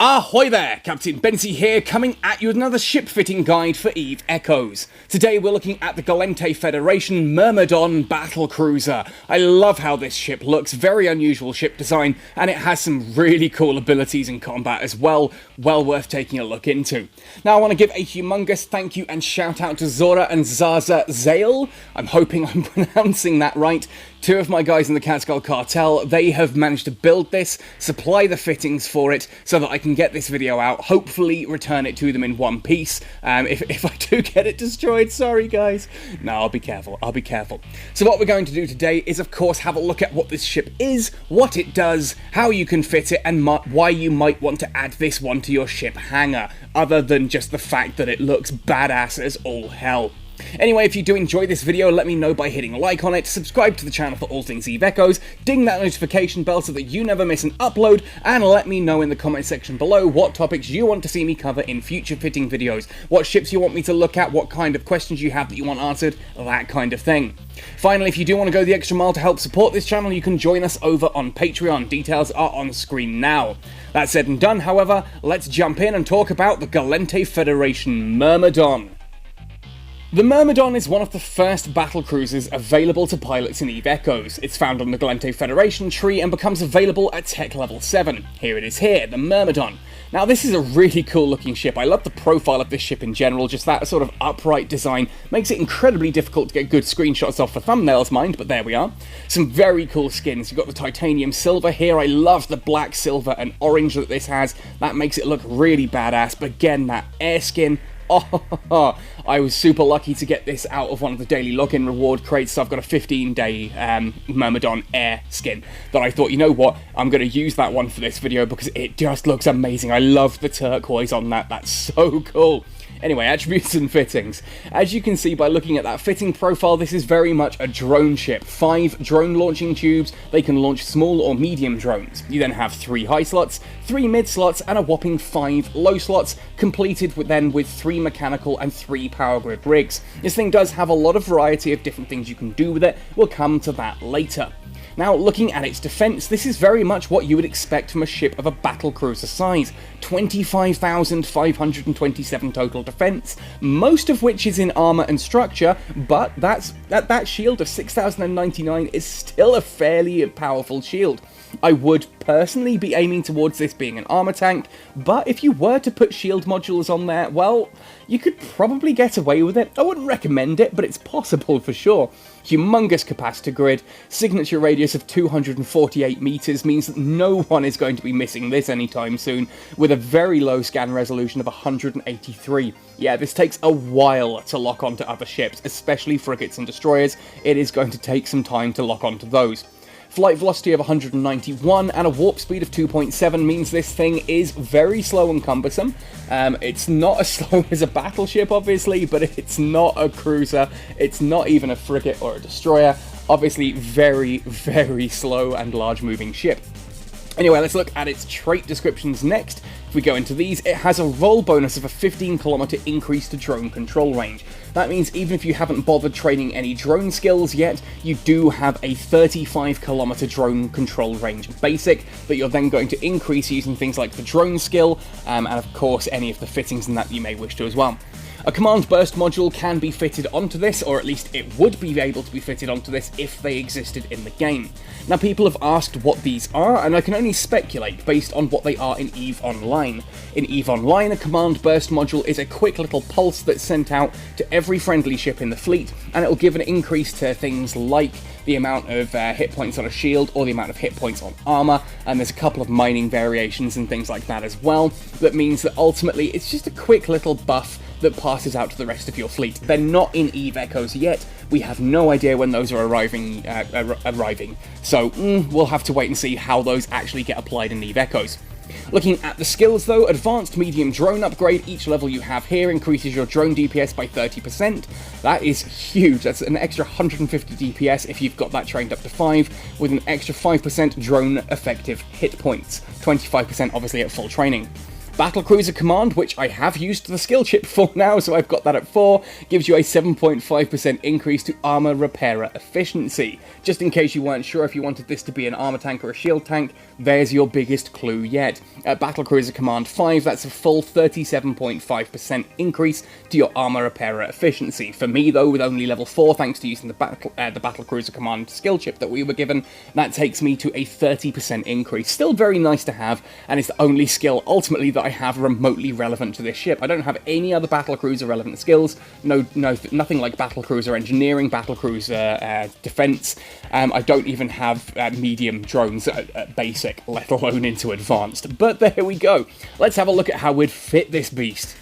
Ahoy there, Captain Benzie here, coming at you with another ship fitting guide for Eve Echoes. Today we're looking at the Gallente Federation Myrmidon Battlecruiser. I love how this ship looks, very unusual ship design, and it has some really cool abilities in combat as well worth taking a look into. Now I want to give a humongous thank you and shout out to Zora and Zaza Zale. I'm hoping I'm pronouncing that right. Two of my guys in the Catskill Cartel, they have managed to build this, supply the fittings for it, so that I can get this video out, hopefully return it to them in one piece. If I do get it destroyed, sorry guys. No, I'll be careful. So what we're going to do today is, of course, have a look at what this ship is, what it does, how you can fit it, and why you might want to add this one to your ship hangar, other than just the fact that it looks badass as all hell. Anyway, if you do enjoy this video, let me know by hitting like on it, subscribe to the channel for all things Eve Echoes, ding that notification bell so that you never miss an upload, and let me know in the comment section below what topics you want to see me cover in future fitting videos, what ships you want me to look at, what kind of questions you have that you want answered, that kind of thing. Finally, if you do want to go the extra mile to help support this channel, you can join us over on Patreon. Details are on screen now. That said and done, however, let's jump in and talk about the Gallente Federation Myrmidon. The Myrmidon is one of the first battlecruisers available to pilots in Eve Echoes. It's found on the Gallente Federation tree and becomes available at Tech Level 7. Here it is here, the Myrmidon. Now this is a really cool looking ship. I love the profile of this ship in general, just that sort of upright design makes it incredibly difficult to get good screenshots off for thumbnails, mind, but there we are. Some very cool skins. You've got the titanium silver here. I love the black, silver and orange that this has. That makes it look really badass, but again, that air skin, oh, I was super lucky to get this out of one of the daily login reward crates, so I've got a 15-day Myrmidon Air skin that I thought, you know what, I'm going to use that one for this video because it just looks amazing. I love the turquoise on that, that's so cool. Anyway, attributes and fittings. As you can see by looking at that fitting profile, this is very much a drone ship. 5 drone launching tubes, they can launch small or medium drones. You then have 3 high slots, 3 mid slots, and a whopping 5 low slots, completed with 3 mechanical and 3 power grid rigs. This thing does have a lot of variety of different things you can do with it. We'll come to that later. Now, looking at its defense, this is very much what you would expect from a ship of a battlecruiser size. 25,527 total defense, most of which is in armor and structure, but that shield of 6,099 is still a fairly powerful shield. I would personally be aiming towards this being an armor tank, but if you were to put shield modules on there, well, you could probably get away with it. I wouldn't recommend it, but it's possible for sure. Humongous capacitor grid, signature radius of 248 meters means that no one is going to be missing this anytime soon, with a very low scan resolution of 183. Yeah, this takes a while to lock onto other ships, especially frigates and destroyers. It is going to take some time to lock onto those. Flight velocity of 191 and a warp speed of 2.7 means this thing is very slow and cumbersome. It's not as slow as a battleship, obviously, but it's not a cruiser. It's not even a frigate or a destroyer. Obviously, very, very slow and large moving ship. Anyway, let's look at its trait descriptions next. If we go into these, it has a roll bonus of a 15km increase to drone control range. That means even if you haven't bothered training any drone skills yet, you do have a 35km drone control range basic that you're then going to increase using things like the drone skill, and of course any of the fittings and that you may wish to as well. A command burst module can be fitted onto this, or at least it would be able to be fitted onto this if they existed in the game. Now, people have asked what these are, and I can only speculate based on what they are in EVE Online. In EVE Online, a command burst module is a quick little pulse that's sent out to every friendly ship in the fleet, and it will give an increase to things like the amount of hit points on a shield or the amount of hit points on armor, and there's a couple of mining variations and things like that as well. That means that ultimately it's just a quick little buff that passes out to the rest of your fleet. They're not in Eve Echoes yet. We have no idea when those are arriving. So we'll have to wait and see how those actually get applied in Eve Echoes. Looking at the skills though, advanced medium drone upgrade, each level you have here increases your drone DPS by 30%. That is huge, that's an extra 150 DPS if you've got that trained up to 5, with an extra 5% drone effective hit points, 25% obviously at full training. Battlecruiser command, which I have used the skill chip for now, so I've got that at 4, gives you a 7.5% increase to armor repairer efficiency. Just in case you weren't sure if you wanted this to be an armor tank or a shield tank, there's your biggest clue yet. At Battlecruiser command 5, that's a full 37.5% increase to your armor repairer efficiency. For me though, with only level 4, thanks to using the Battlecruiser command skill chip that we were given, that takes me to a 30% increase. Still very nice to have, and it's the only skill ultimately that I have remotely relevant to this ship. I don't have any other battlecruiser relevant skills. Nothing like battlecruiser engineering, battlecruiser defense. I don't even have medium drones at basic, let alone into advanced. But there we go. Let's have a look at how we'd fit this beast.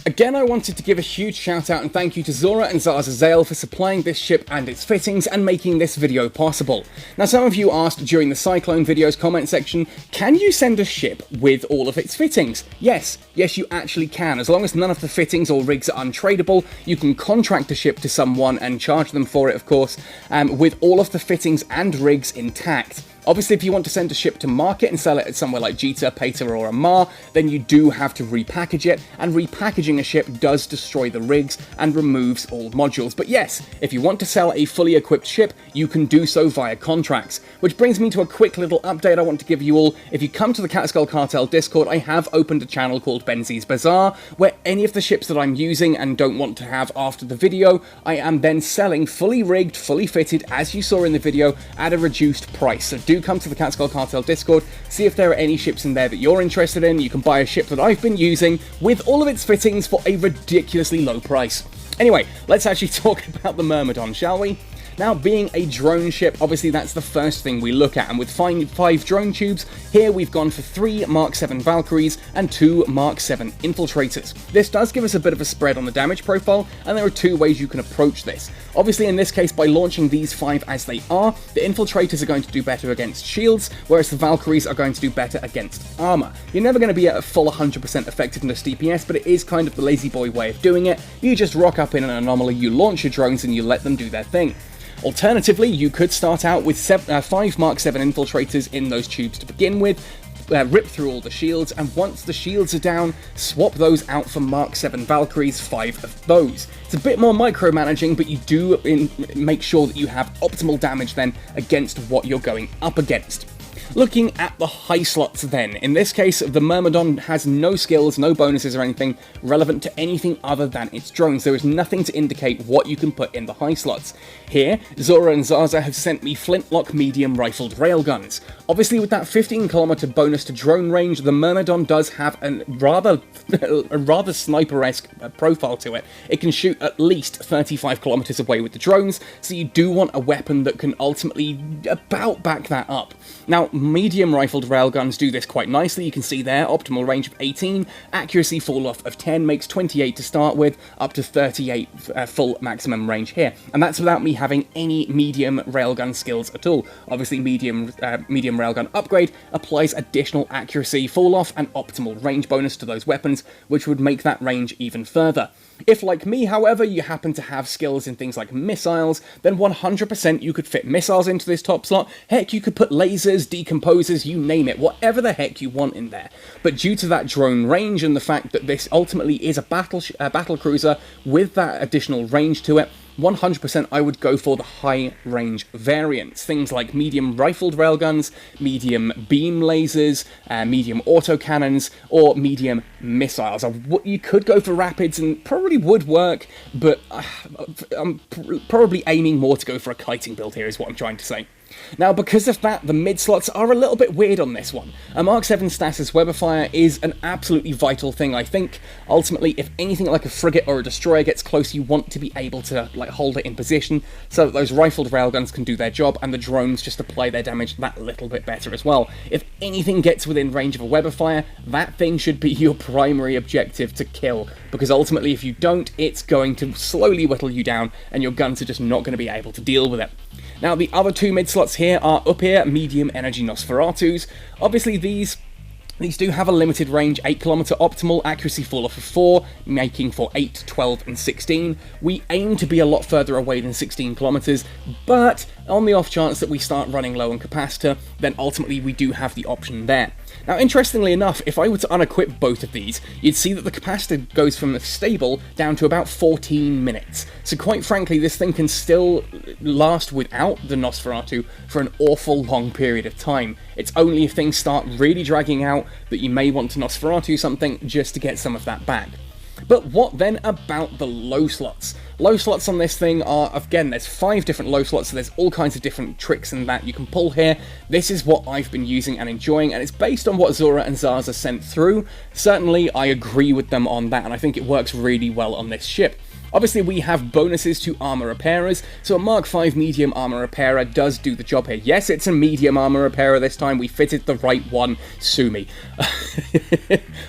Again, I wanted to give a huge shout out and thank you to Zora and Zazazel for supplying this ship and its fittings and making this video possible. Now, some of you asked during the Cyclone video's comment section, can you send a ship with all of its fittings? Yes, you actually can. As long as none of the fittings or rigs are untradeable, you can contract a ship to someone and charge them for it, of course, with all of the fittings and rigs intact. Obviously, if you want to send a ship to market and sell it at somewhere like Jita, Pater, or Amar, then you do have to repackage it, and repackaging a ship does destroy the rigs and removes all modules. But yes, if you want to sell a fully equipped ship, you can do so via contracts. Which brings me to a quick little update I want to give you all. If you come to the Catskull Cartel Discord, I have opened a channel called Benzie's Bazaar, where any of the ships that I'm using and don't want to have after the video, I am then selling fully rigged, fully fitted, as you saw in the video, at a reduced price. So do come to the Catskull Cartel Discord, see if there are any ships in there that you're interested in. You can buy a ship that I've been using with all of its fittings for a ridiculously low price. Anyway, let's actually talk about the Myrmidon, shall we? Now, being a drone ship, obviously that's the first thing we look at, and with 5 drone tubes, here we've gone for 3 Mark 7 Valkyries and 2 Mark 7 Infiltrators. This does give us a bit of a spread on the damage profile, and there are 2 ways you can approach this. Obviously, in this case, by launching these 5 as they are, the Infiltrators are going to do better against shields, whereas the Valkyries are going to do better against armor. You're never going to be at a full 100% effectiveness DPS, but it is kind of the lazy boy way of doing it. You just rock up in an anomaly, you launch your drones, and you let them do their thing. Alternatively, you could start out with 5 Mark 7 Infiltrators in those tubes to begin with, rip through all the shields, and once the shields are down, swap those out for Mark 7 Valkyries, 5 of those. It's a bit more micromanaging, but you do make sure that you have optimal damage then against what you're going up against. Looking at the high slots then, in this case the Myrmidon has no skills, no bonuses or anything relevant to anything other than its drones. There is nothing to indicate what you can put in the high slots. Here, Zora and Zaza have sent me flintlock medium rifled railguns. Obviously with that 15km bonus to drone range, the Myrmidon does have a rather sniper-esque profile to it. It can shoot at least 35km away with the drones, so you do want a weapon that can ultimately about back that up. Now, medium rifled railguns do this quite nicely. You can see there, optimal range of 18, accuracy fall off of 10, makes 28 to start with, up to 38 full maximum range here. And that's without me having any medium railgun skills at all. Obviously, medium railgun upgrade applies additional accuracy fall off and optimal range bonus to those weapons, which would make that range even further. If, like me, however, you happen to have skills in things like missiles, then 100% you could fit missiles into this top slot. Heck, you could put lasers, decomposers, you name it, whatever the heck you want in there. But due to that drone range and the fact that this ultimately is a battle cruiser with that additional range to it, 100% I would go for the high range variants. Things like medium rifled railguns, medium beam lasers, medium autocannons, or medium missiles. You could go for rapids and probably would work, but I'm probably aiming more to go for a kiting build here is what I'm trying to say. Now, because of that, the mid-slots are a little bit weird on this one. A Mark 7 status Weberfire is an absolutely vital thing, I think. Ultimately, if anything like a frigate or a destroyer gets close, you want to be able to hold it in position so that those rifled railguns can do their job and the drones just apply their damage that little bit better as well. If anything gets within range of a Weberfire, that thing should be your primary objective to kill, because ultimately if you don't, it's going to slowly whittle you down and your guns are just not going to be able to deal with it. Now, the other 2 mid-slots here are up here, medium energy Nosferatus. Obviously, these do have a limited range, 8km optimal, accuracy fall off of 4, making for 8, 12, and 16. We aim to be a lot further away than 16km, but On the off chance that we start running low on capacitor, then ultimately we do have the option there. Now, interestingly enough, if I were to unequip both of these, you'd see that the capacitor goes from stable down to about 14 minutes. So quite frankly, this thing can still last without the Nosferatu for an awful long period of time. It's only if things start really dragging out that you may want to Nosferatu something just to get some of that back. But what then about the low slots? Low slots on this thing are, again, there's 5 different low slots, so there's all kinds of different tricks and that you can pull here. This is what I've been using and enjoying, and it's based on what Zora and Zaza sent through. Certainly, I agree with them on that, and I think it works really well on this ship. Obviously, we have bonuses to armor repairers, so a Mark V medium armor repairer does do the job here. Yes, it's a medium armor repairer this time, we fitted the right one, sue me.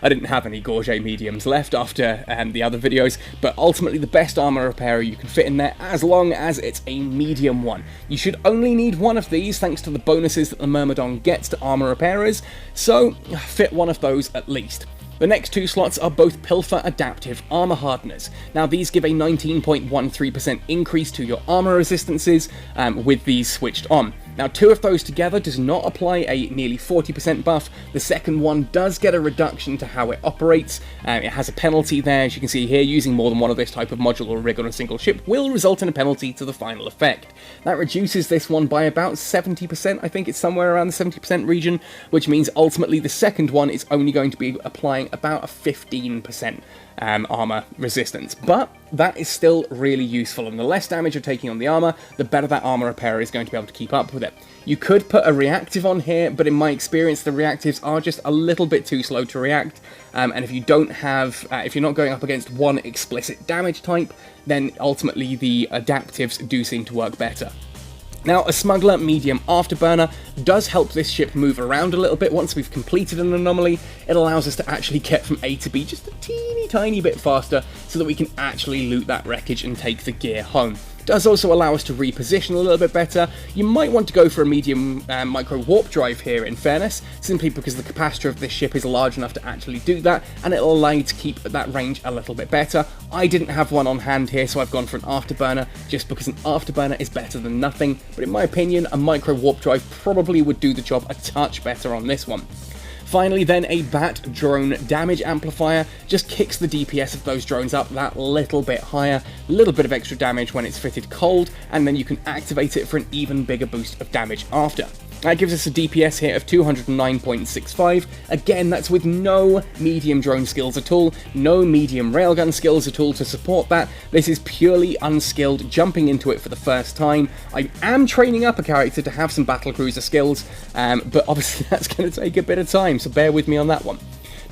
I didn't have any Gorget mediums left after the other videos, but ultimately the best armor repairer you can fit in there, as long as it's a medium one. You should only need one of these, thanks to the bonuses that the Myrmidon gets to armor repairers, so fit one of those at least. The next 2 slots are both Pilfer Adaptive Armor Hardeners. Now these give a 19.13% increase to your armor resistances with these switched on. Now 2 of those together does not apply a nearly 40% buff. The second one does get a reduction to how it operates. It has a penalty there, as you can see here. Using more than one of this type of modular rig on a single ship will result in a penalty to the final effect. That reduces this one by about 70%, I think it's somewhere around the 70% region, which means ultimately the second one is only going to be applying about a 15% armor resistance, but that is still really useful, and the less damage you're taking on the armor, the better that armor repairer is going to be able to keep up with it. You could put a reactive on here, but in my experience the reactives are just a little bit too slow to react, and if you don't have, if you're not going up against one explicit damage type, then ultimately the adaptives do seem to work better. Now, a Smuggler Medium Afterburner does help this ship move around a little bit. Once we've completed an anomaly, it allows us to actually get from A to B just a teeny tiny bit faster so that we can actually loot that wreckage and take the gear home. Does also allow us to reposition a little bit better. You might want to go for a medium micro warp drive here, in fairness, simply because the capacitor of this ship is large enough to actually do that, and it'll allow you to keep that range a little bit better. I didn't have one on hand here, so I've gone for an afterburner, just because an afterburner is better than nothing, but in my opinion, a micro warp drive probably would do the job a touch better on this one. Finally then, a Bat Drone Damage Amplifier just kicks the DPS of those drones up that little bit higher, a little bit of extra damage when it's fitted cold, and then you can activate it for an even bigger boost of damage after. That gives us a DPS here of 209.65. Again, that's with no medium drone skills at all, no medium railgun skills at all to support that. This is purely unskilled, jumping into it for the first time. I am training up a character to have some battlecruiser skills, but obviously that's going to take a bit of time, so bear with me on that one.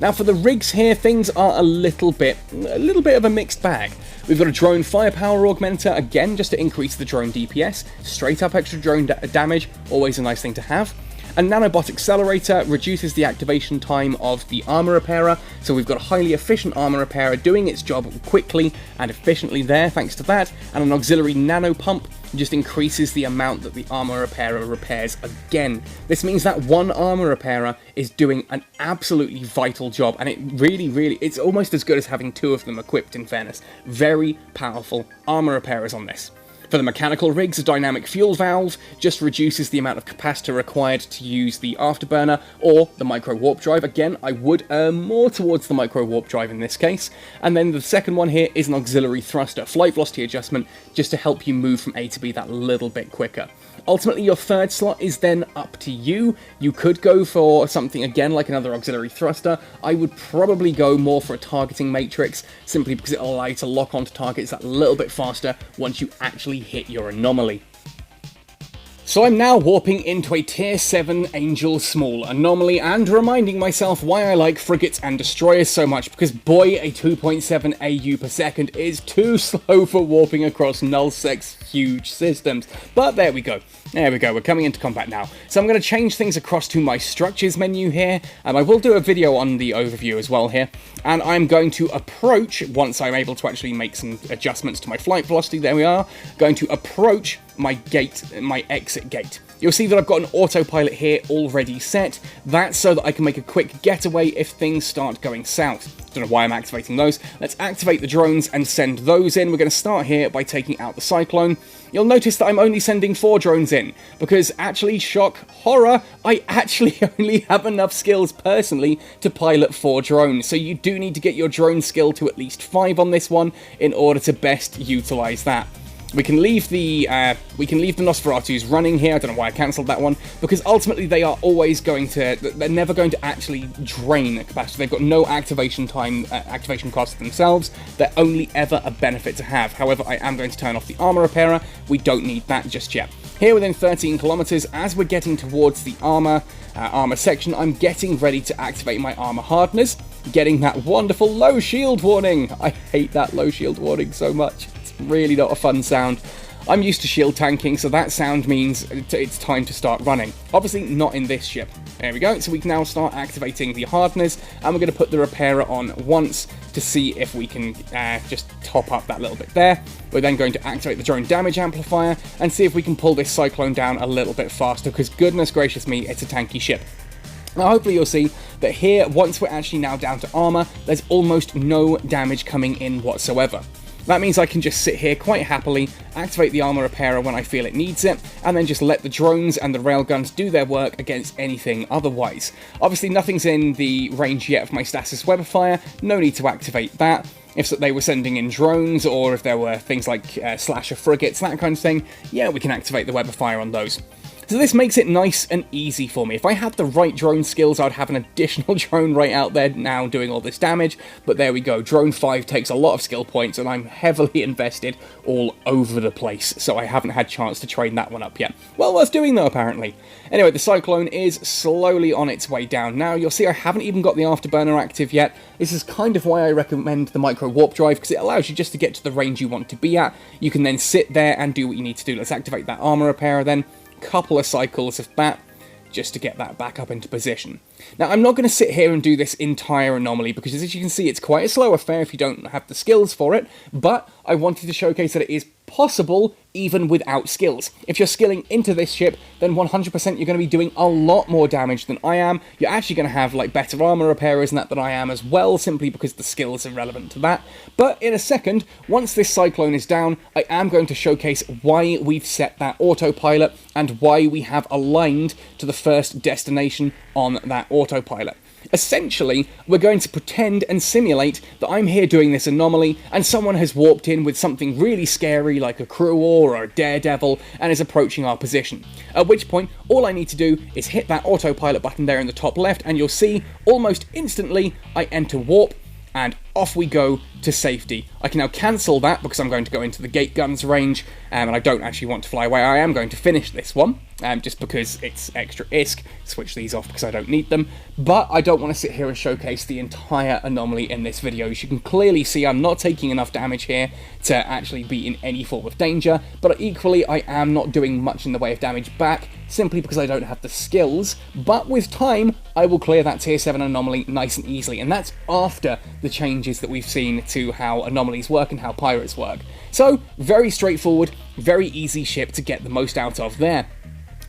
Now for the rigs here, things are a little bit of a mixed bag. We've got a drone firepower augmenter, again just to increase the drone DPS, straight up extra drone damage, always a nice thing to have. A nanobot accelerator reduces the activation time of the armor repairer, so we've got a highly efficient armor repairer doing its job quickly and efficiently there thanks to that, and an auxiliary nano pump just increases the amount that the armor repairer repairs again. This means that one armor repairer is doing an absolutely vital job, and it really, it's almost as good as having 2 of them equipped, in fairness. Very powerful armor repairers on this. For the mechanical rigs, a dynamic fuel valve just reduces the amount of capacitor required to use the afterburner or the micro warp drive. Again, I would err more towards the micro warp drive in this case. And then the second one here is an auxiliary thruster, flight velocity adjustment, just to help you move from A to B that little bit quicker. Ultimately, your third slot is then up to you. You could go for something again like another auxiliary thruster. I would probably go more for a targeting matrix, simply because it'll allow you to lock onto targets that little bit faster once you actually hit your anomaly. So I'm now warping into a Tier 7 Angel Small anomaly and reminding myself why I like frigates and destroyers so much, because boy, a 2.7 AU per second is too slow for warping across nullsec's huge systems. But there we go, we're coming into combat now. So I'm going to change things across to my structures menu here, and I will do a video on the overview as well here, and I'm going to approach, once I'm able to actually make some adjustments to my flight velocity, there we are, going to approach my gate, my exit gate. You'll see that I've got an autopilot here already set. That's so that I can make a quick getaway if things start going south. don't know why I'm activating those. Let's activate the drones and send those in. We're going to start here by taking out the Cyclone. You'll notice that I'm only sending 4 drones in, because actually, shock, horror, I actually only have enough skills personally to pilot 4 drones, so you do need to get your drone skill to at least 5 on this one in order to best utilise that. We can leave the Nosferatus running here. I don't know why I cancelled that one, because ultimately they are always going to, they're never going to actually drain capacity. They've got no activation time, activation costs themselves. They're only ever a benefit to have. However, I am going to turn off the armor repairer. We don't need that just yet. Here within 13 kilometers, as we're getting towards the armor section, I'm getting ready to activate my armor hardeners, getting that wonderful low shield warning. I hate that low shield warning so much. Really not a fun sound. I'm used to shield tanking, so that sound means it's time to start running. Obviously not in this ship. There we go, so we can now start activating the hardeners, and we're going to put the repairer on once to see if we can just top up that little bit there. We're then going to activate the drone damage amplifier and see if we can pull this Cyclone down a little bit faster, because goodness gracious me, it's a tanky ship. Now hopefully you'll see that here, once we're actually now down to armor, there's almost no damage coming in whatsoever. That means I can just sit here quite happily, activate the armor repairer when I feel it needs it, and then just let the drones and the railguns do their work against anything otherwise. Obviously nothing's in the range yet of my stasis webifier, no need to activate that. If they were sending in drones, or if there were things like slasher frigates, that kind of thing, yeah, we can activate the webifier on those. So this makes it nice and easy for me. If I had the right drone skills, I'd have an additional drone right out there now doing all this damage, but there we go. Drone 5 takes a lot of skill points, and I'm heavily invested all over the place, so I haven't had a chance to train that one up yet. Well worth doing though, apparently. Anyway, the Cyclone is slowly on its way down now. You'll see I haven't even got the afterburner active yet. This is kind of why I recommend the micro warp drive, because it allows you just to get to the range you want to be at. You can then sit there and do what you need to do. Let's activate that armor repairer then. Couple of cycles of that just to get that back up into position. Now, I'm not going to sit here and do this entire anomaly, because as you can see, it's quite a slow affair if you don't have the skills for it, but I wanted to showcase that it is possible even without skills. If you're skilling into this ship, then 100% you're going to be doing a lot more damage than I am. You're actually going to have like better armor repairers and that than I am as well, simply because the skills are relevant to that. But in a second, once this Cyclone is down, I am going to showcase why we've set that autopilot and why we have aligned to the first destination on that autopilot. Essentially, we're going to pretend and simulate that I'm here doing this anomaly and someone has warped in with something really scary like a crew or a daredevil and is approaching our position. At which point, all I need to do is hit that autopilot button there in the top left, and you'll see almost instantly I enter warp and off we go to safety. I can now cancel that because I'm going to go into the gate guns range, and I don't actually want to fly away. I am going to finish this one, just because it's extra ISK. Switch these off because I don't need them, but I don't want to sit here and showcase the entire anomaly in this video. As you can clearly see, I'm not taking enough damage here to actually be in any form of danger, but equally I am not doing much in the way of damage back, simply because I don't have the skills. But with time, I will clear that tier 7 anomaly nice and easily, and that's after the changes that we've seen to how anomalies work and how pirates work. So, very straightforward, very easy ship to get the most out of there.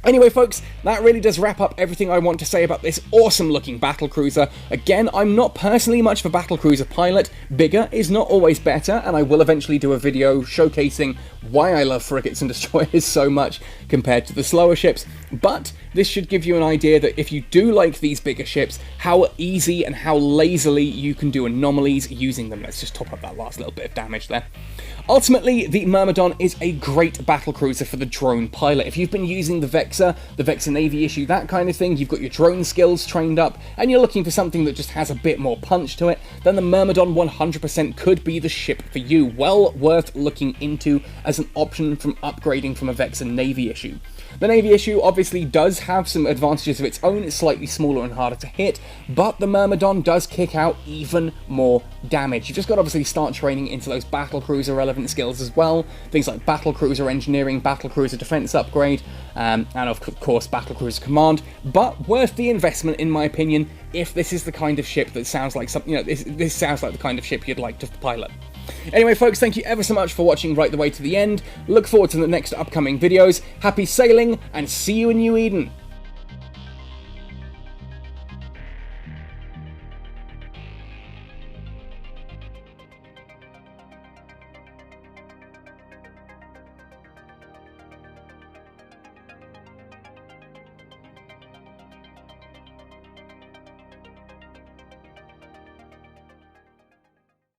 Anyway folks, that really does wrap up everything I want to say about this awesome looking battlecruiser. Again, I'm not personally much of a battlecruiser pilot. Bigger is not always better, and I will eventually do a video showcasing why I love frigates and destroyers so much compared to the slower ships. But this should give you an idea that if you do like these bigger ships, how easy and how lazily you can do anomalies using them. Let's just top up that last little bit of damage there. Ultimately, the Myrmidon is a great battlecruiser for the drone pilot. If you've been using the Vexor Navy issue, that kind of thing, you've got your drone skills trained up, and you're looking for something that just has a bit more punch to it, then the Myrmidon 100% could be the ship for you. Well worth looking into as an option from upgrading from a Vexor Navy issue. The Navy issue obviously does have some advantages of its own. It's slightly smaller and harder to hit, but the Myrmidon does kick out even more damage. You've just got to obviously start training into those battlecruiser relevant skills as well. Things like battlecruiser engineering, battlecruiser defense upgrade, and of course battlecruiser command. But worth the investment in my opinion, if this is the kind of ship that sounds like something, this sounds like the kind of ship you'd like to pilot. Anyway folks, thank you ever so much for watching right the way to the end. Look forward to the next upcoming videos. Happy sailing, and see you in New Eden.